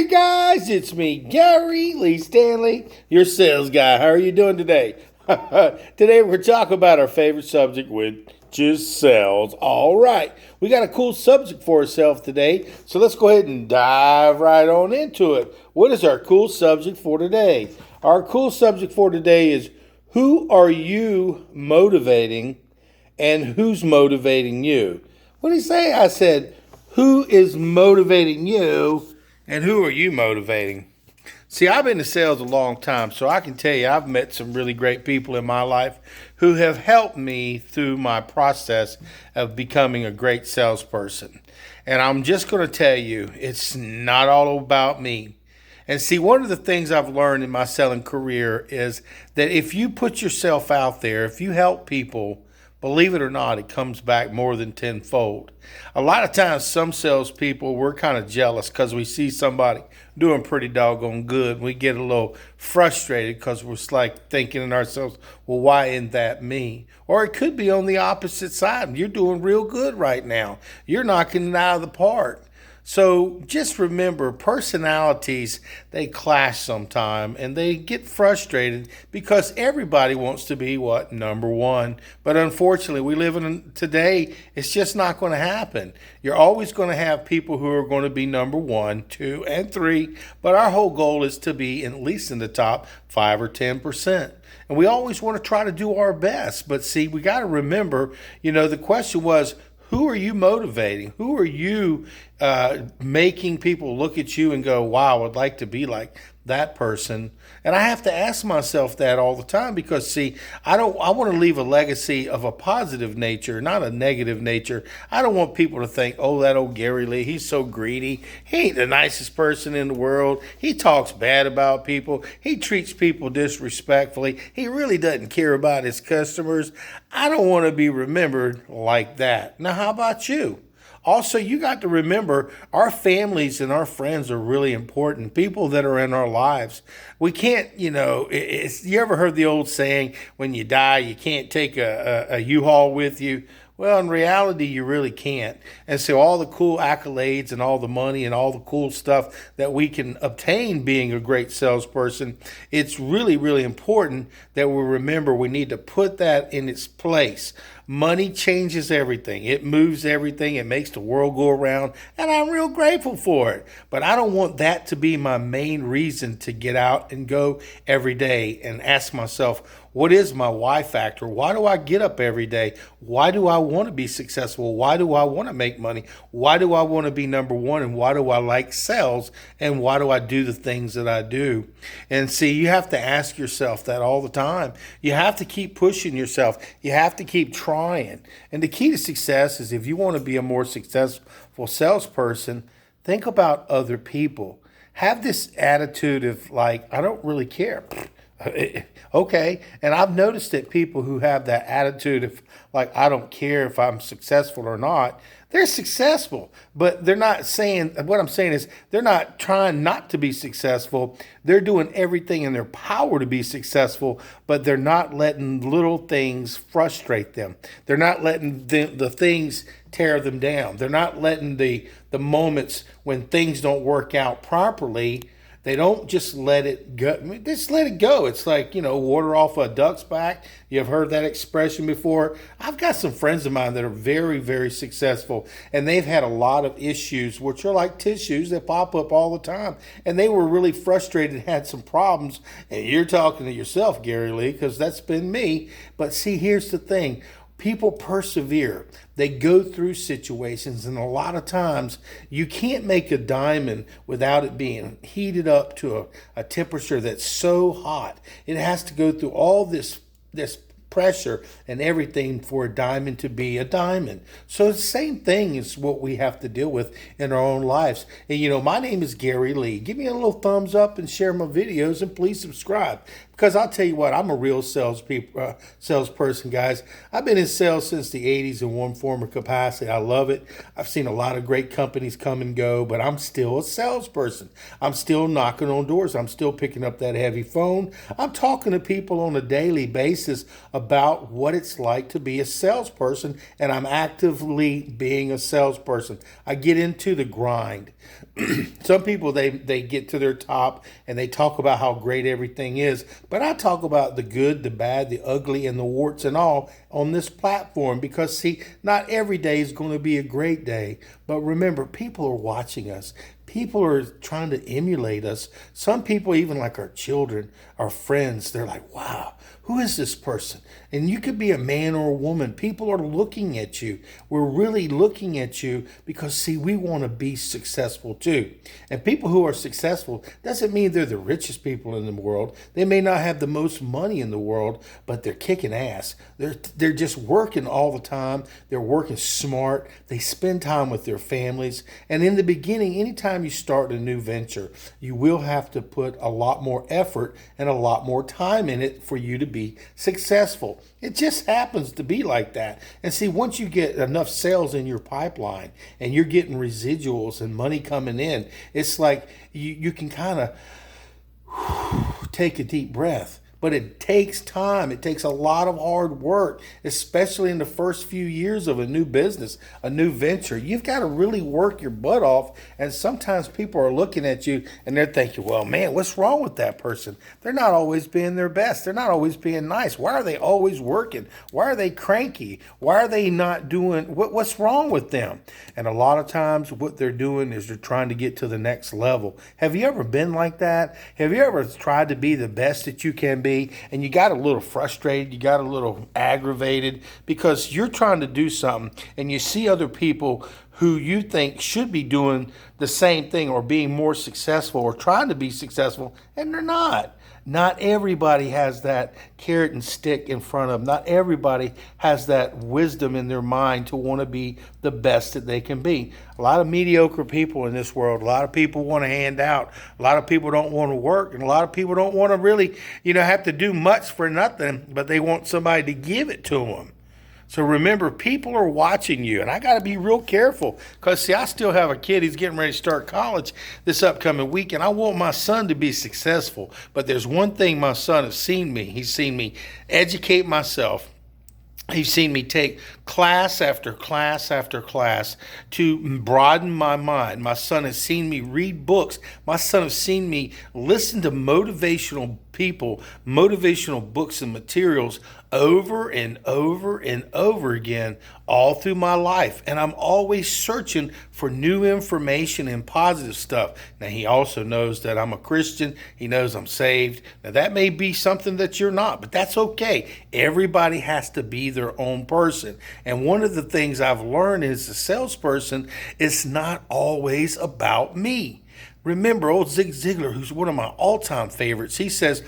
Hey guys, it's me, Gary Lee Stanley, your sales guy. How are you doing today? Today we're going to talk about our favorite subject, which is sales. All right, we got a cool subject for ourselves today, so let's go ahead and dive right on into it. What is our cool subject for today? Our cool subject for today is who are you motivating and who's motivating you? What did he say? I said, who is motivating you and who are you motivating? See, I've been in sales a long time, so I can tell you I've met some really great people in my life who have helped me through my process of becoming a great salesperson. And I'm just going to tell you, it's not all about me. And see, one of the things I've learned in my selling career is that if you put yourself out there, if you help people, believe it or not, it comes back more than tenfold. A lot of times, some salespeople, we're kind of jealous because we see somebody doing pretty doggone good. We get a little frustrated because we're like thinking in ourselves, well, why isn't that me? Or it could be on the opposite side. You're doing real good right now. You're knocking it out of the park. So just remember, personalities, they clash sometime and they get frustrated because everybody wants to be what? Number one. But unfortunately, we live in today, it's just not going to happen. You're always going to have people who are going to be number 1, 2, and 3. But our whole goal is to be at least in the top 5 or 10%. And we always want to try to do our best. But see, we got to remember, the question was, who are you motivating? Who are you making people look at you and go, wow, I'd like to be like that person? And I have to ask myself that all the time because, see, I want to leave a legacy of a positive nature, not a negative nature. I don't want people to think, oh, that old Gary Lee, he's so greedy. He ain't the nicest person in the world. He talks bad about people. He treats people disrespectfully. He really doesn't care about his customers. I don't want to be remembered like that. Now, how about you? Also, you got to remember our families and our friends are really important, people that are in our lives. We can't, you ever heard the old saying, when you die, you can't take a U-Haul with you? Well, in reality, you really can't. And so all the cool accolades and all the money and all the cool stuff that we can obtain being a great salesperson, it's really, really important that we remember we need to put that in its place. Money changes everything. It moves everything. It makes the world go around, and I'm real grateful for it. But I don't want that to be my main reason to get out and go every day and ask myself, what is my why factor? Why do I get up every day? Why do I want to be successful? Why do I want to make money? Why do I want to be number one? And why do I like sales? And why do I do the things that I do? And see, you have to ask yourself that all the time. You have to keep pushing yourself. You have to keep trying. And the key to success is if you want to be a more successful salesperson, think about other people. Have this attitude of like, I don't really care. Okay. And I've noticed that people who have that attitude of like, I don't care if I'm successful or not, they're successful, but they're not saying, what I'm saying is they're not trying not to be successful. They're doing everything in their power to be successful, but they're not letting little things frustrate them. They're not letting the things tear them down. They're not letting the moments when things don't work out properly. They don't just let it go. I mean, just let it go. It's like, water off a duck's back. You've heard that expression before. I've got some friends of mine that are very, very successful, and they've had a lot of issues, which are like tissues that pop up all the time. And they were really frustrated, had some problems. And you're talking to yourself, Gary Lee, because that's been me. But see, here's the thing. People persevere. They go through situations, and a lot of times you can't make a diamond without it being heated up to a temperature that's so hot. It has to go through all this pressure and everything for a diamond to be a diamond. So the same thing is what we have to deal with in our own lives. And my name is Gary Lee. Give me a little thumbs up and share my videos, and please subscribe. Because I'll tell you what, I'm a real salesperson, guys. I've been in sales since the 80s in one form or capacity. I love it. I've seen a lot of great companies come and go, but I'm still a salesperson. I'm still knocking on doors. I'm still picking up that heavy phone. I'm talking to people on a daily basis about about what it's like to be a salesperson, and I'm actively being a salesperson. I get into the grind. Some people, they get to their top and they talk about how great everything is, but I talk about the good, the bad, the ugly, and the warts and all on this platform, because see, not every day is going to be a great day. But remember, people are watching us. People are trying to emulate us. Some people, even like our children, our friends, they're like, wow, who is this person? And you could be a man or a woman. People are looking at you. We're really looking at you because, see, we want to be successful too. And people who are successful doesn't mean they're the richest people in the world. They may not have the most money in the world, but they're kicking ass. They're just working all the time. They're working smart. They spend time with their families. And in the beginning, anytime you start a new venture, you will have to put a lot more effort and a lot more time in it for you to be successful. It just happens to be like that. And see, once you get enough sales in your pipeline and you're getting residuals and money coming in, it's like you can kind of take a deep breath. But it takes time. It takes a lot of hard work, especially in the first few years of a new business, a new venture. You've got to really work your butt off. And sometimes people are looking at you and they're thinking, well, man, what's wrong with that person? They're not always being their best. They're not always being nice. Why are they always working? Why are they cranky? Why are they not doing what's wrong with them? And a lot of times what they're doing is they're trying to get to the next level. Have you ever been like that? Have you ever tried to be the best that you can be? And you got a little frustrated, you got a little aggravated because you're trying to do something and you see other people who you think should be doing the same thing or being more successful or trying to be successful, and they're not. Not everybody has that carrot and stick in front of them. Not everybody has that wisdom in their mind to want to be the best that they can be. A lot of mediocre people in this world. A lot of people want to hand out. A lot of people don't want to work. And a lot of people don't want to really, have to do much for nothing, but they want somebody to give it to them. So remember, people are watching you, and I got to be real careful because, see, I still have a kid. He's getting ready to start college this upcoming week, and I want my son to be successful. But there's one thing my son has seen me. He's seen me educate myself. He's seen me take class after class after class to broaden my mind. My son has seen me read books. My son has seen me listen to motivational people, motivational books and materials over and over and over again all through my life. And I'm always searching for new information and positive stuff. Now, he also knows that I'm a Christian. He knows I'm saved. Now, that may be something that you're not, but that's okay. Everybody has to be their own person. And one of the things I've learned as a salesperson, it's not always about me. Remember, old Zig Ziglar, who's one of my all-time favorites, he said,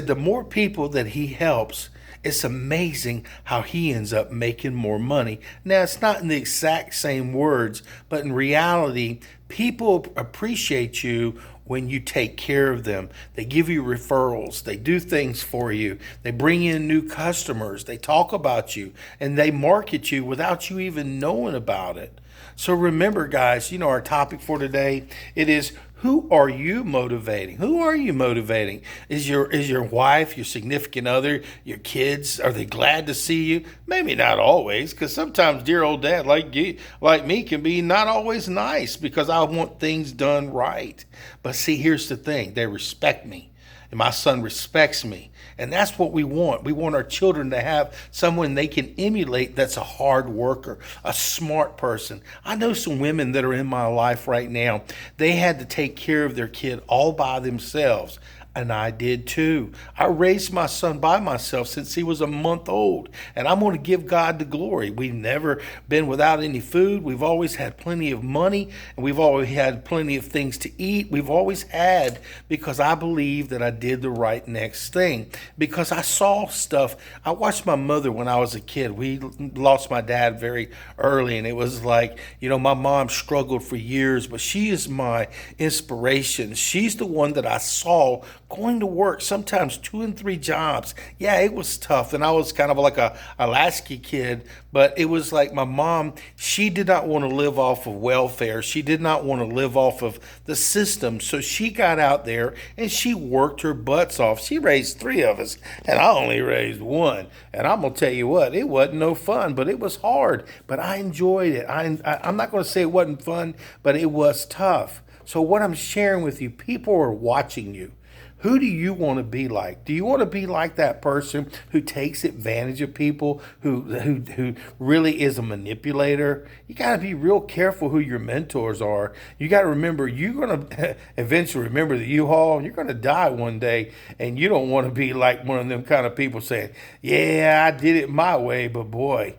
the more people that he helps, it's amazing how he ends up making more money. Now, it's not in the exact same words, but in reality, people appreciate you when you take care of them. They give you referrals. They do things for you. They bring in new customers. They talk about you, and they market you without you even knowing about it. So remember, guys, our topic for today, it is, who are you motivating? Who are you motivating? Is your wife, your significant other, your kids, are they glad to see you? Maybe not always, because sometimes dear old dad like me can be not always nice because I want things done right. But see, here's the thing. They respect me. And my son respects me. And that's what we want. We want our children to have someone they can emulate that's a hard worker, a smart person. I know some women that are in my life right now. They had to take care of their kid all by themselves. And I did too. I raised my son by myself since he was a month old. And I'm going to give God the glory. We've never been without any food. We've always had plenty of money. And we've always had plenty of things to eat. We've always had, because I believe that I did the right next thing. Because I saw stuff. I watched my mother when I was a kid. We lost my dad very early. And it was like, my mom struggled for years. But she is my inspiration. She's the one that I saw going to work, sometimes 2 and 3 jobs. Yeah, it was tough. And I was kind of like a latchkey kid, but it was like my mom, she did not want to live off of welfare. She did not want to live off of the system. So she got out there and she worked her butts off. She raised 3 of us, and I only raised 1. And I'm going to tell you what, it wasn't no fun, but it was hard. But I enjoyed it. I'm not going to say it wasn't fun, but it was tough. So what I'm sharing with you, people are watching you. Who do you want to be like? Do you want to be like that person who takes advantage of people, who really is a manipulator? You got to be real careful who your mentors are. You got to remember, you're going to eventually remember the U-Haul. You're going to die one day, and you don't want to be like one of them kind of people saying, yeah, I did it my way, but boy,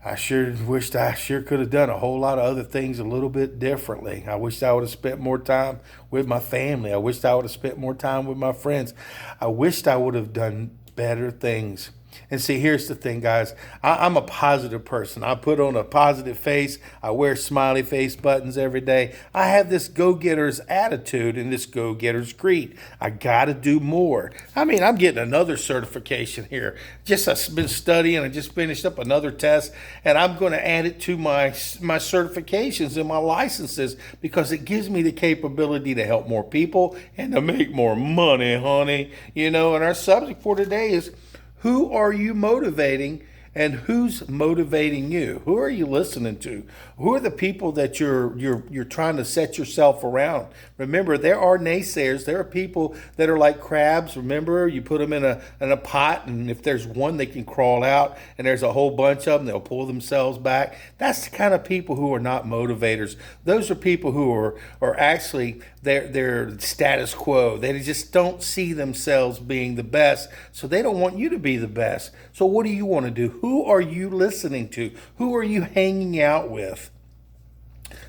I sure wished I sure could have done a whole lot of other things a little bit differently. I wished I would have spent more time with my family. I wished I would have spent more time with my friends. I wished I would have done better things. And see, here's the thing, guys. I'm a positive person. I put on a positive face. I wear smiley face buttons every day. I have this go-getter's attitude and this go-getter's greed. I got to do more. I mean, I'm getting another certification here. I've been studying. I just finished up another test, and I'm going to add it to my certifications and my licenses because it gives me the capability to help more people and to make more money, honey. And our subject for today is, who are you motivating, and who's motivating you? Who are you listening to? Who are the people that you're trying to set yourself around? Remember, there are naysayers. There are people that are like crabs. Remember, you put them in a pot, and if there's one, they can crawl out, and there's a whole bunch of them, they'll pull themselves back. That's the kind of people who are not motivators. Those are people who are actually they're status quo. They just don't see themselves being the best, so they don't want you to be the best. So what do you want to do? Who are you listening to? Who are you hanging out with?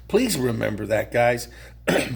Please remember that, guys.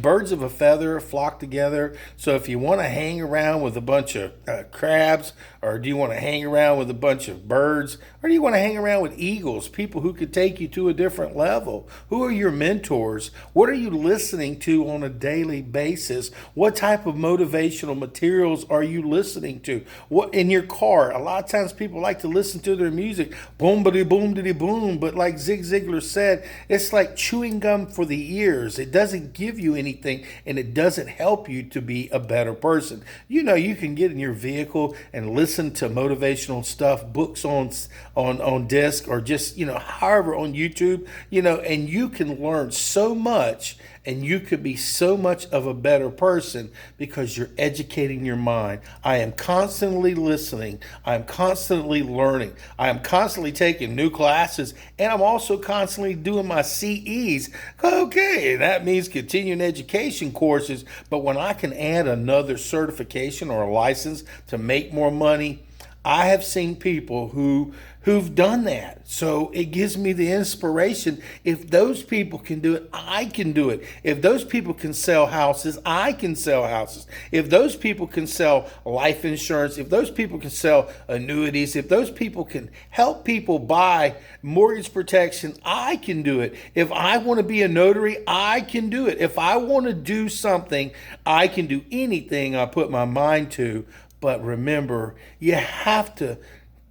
Birds of a feather flock together. So if you want to hang around with a bunch of crabs, or do you want to hang around with a bunch of birds, or do you want to hang around with eagles, people who could take you to a different level? Who are your mentors? What are you listening to on a daily basis? What type of motivational materials are you listening to? What in your car? A lot of times people like to listen to their music, boom, bitty, boom, diddy, boom. But like Zig Ziglar said, it's like chewing gum for the ears. It doesn't give you anything, and it doesn't help you to be a better person. You can get in your vehicle and listen to motivational stuff, books on disc, or just however on YouTube, and you can learn so much, and you could be so much of a better person because you're educating your mind. I am constantly listening. I am constantly learning. I am constantly taking new classes, and I'm also constantly doing my CEs. Okay, that means continuing education courses, but when I can add another certification or a license to make more money, I have seen people who've done that. So it gives me the inspiration. If those people can do it, I can do it. If those people can sell houses, I can sell houses. If those people can sell life insurance, if those people can sell annuities, if those people can help people buy mortgage protection, I can do it. If I want to be a notary, I can do it. If I want to do something, I can do anything I put my mind to. But remember, you have to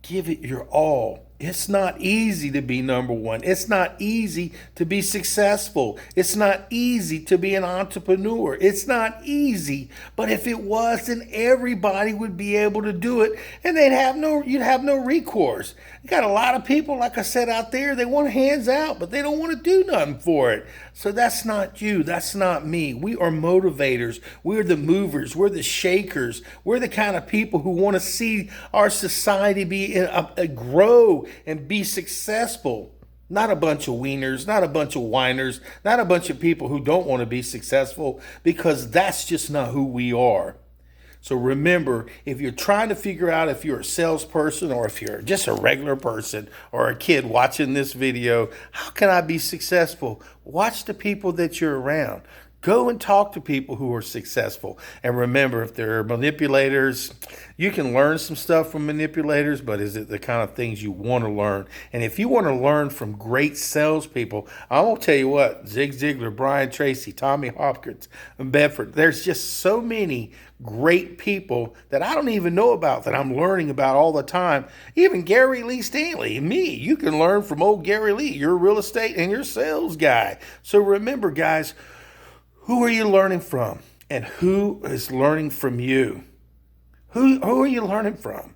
give it your all. It's not easy to be number one. It's not easy to be successful. It's not easy to be an entrepreneur. It's not easy. But if it was, then everybody would be able to do it, and you'd have no recourse. You got a lot of people, like I said, out there, they want hands out, but they don't want to do nothing for it. So that's not you. That's not me. We are motivators. We're the movers. We're the shakers. We're the kind of people who want to see our society grow and be successful. Not a bunch of wieners, not a bunch of whiners, not a bunch of people who don't want to be successful, because that's just not who we are. So remember, if you're trying to figure out if you're a salesperson or if you're just a regular person or a kid watching this video, how can I be successful? Watch the people that you're around. Go and talk to people who are successful. And remember, if they're manipulators, you can learn some stuff from manipulators, but is it the kind of things you want to learn? And if you want to learn from great salespeople, I'm going to tell you what, Zig Ziglar, Brian Tracy, Tommy Hopkins, and Bedford, there's just so many great people that I don't even know about that I'm learning about all the time. Even Gary Lee Stanley, me, you can learn from old Gary Lee, your real estate and your sales guy. So remember, guys, who are you learning from? And who is learning from you? Who are you learning from?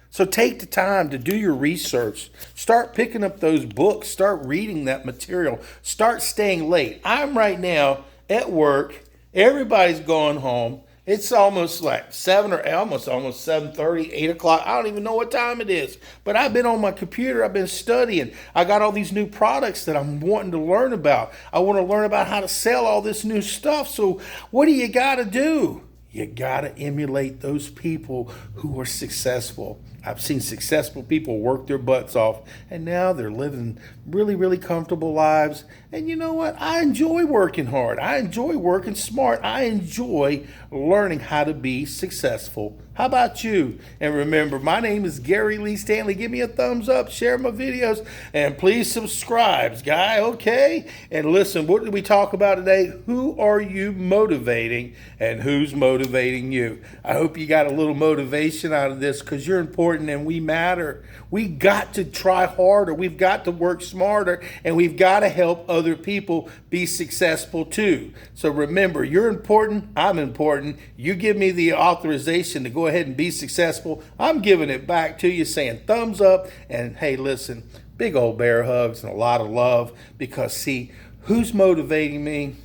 So take the time to do your research. Start picking up those books. Start reading that material. Start staying late. I'm right now at work. Everybody's going home. It's almost like 7 or almost 7:30, 8 o'clock. I don't even know what time it is. But I've been on my computer. I've been studying. I got all these new products that I'm wanting to learn about. I want to learn about how to sell all this new stuff. So what do you got to do? You got to emulate those people who are successful. I've seen successful people work their butts off, and now they're living really, really comfortable lives. And you know what? I enjoy working hard. I enjoy working smart. I enjoy learning how to be successful. How about you? And remember, my name is Gary Lee Stanley. Give me a thumbs up, share my videos, and please subscribe, guy, okay? And listen, what did we talk about today? Who are you motivating, and who's motivating you? I hope you got a little motivation out of this, because you're important and we matter. We got to try harder. We've got to work smarter, and we've got to help other people be successful too. So remember, you're important. I'm important. You give me the authorization to go ahead and be successful. I'm giving it back to you, saying thumbs up. And hey, listen, big old bear hugs and a lot of love, because see, who's motivating me?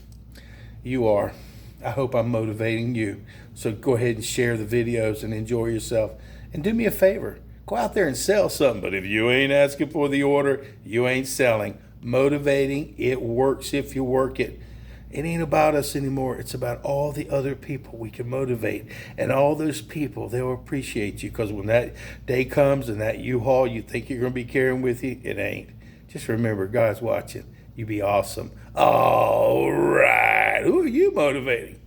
You are. I hope I'm motivating you. So go ahead and share the videos and enjoy yourself. And do me a favor, go out there and sell something. But if you ain't asking for the order, you ain't selling. Motivating, it works if you work it. It ain't about us anymore. It's about all the other people we can motivate. And all those people, they'll appreciate you, because when that day comes and that U-Haul you think you're going to be carrying with you, it ain't. Just remember, God's watching. You be awesome. All right. Who are you motivating?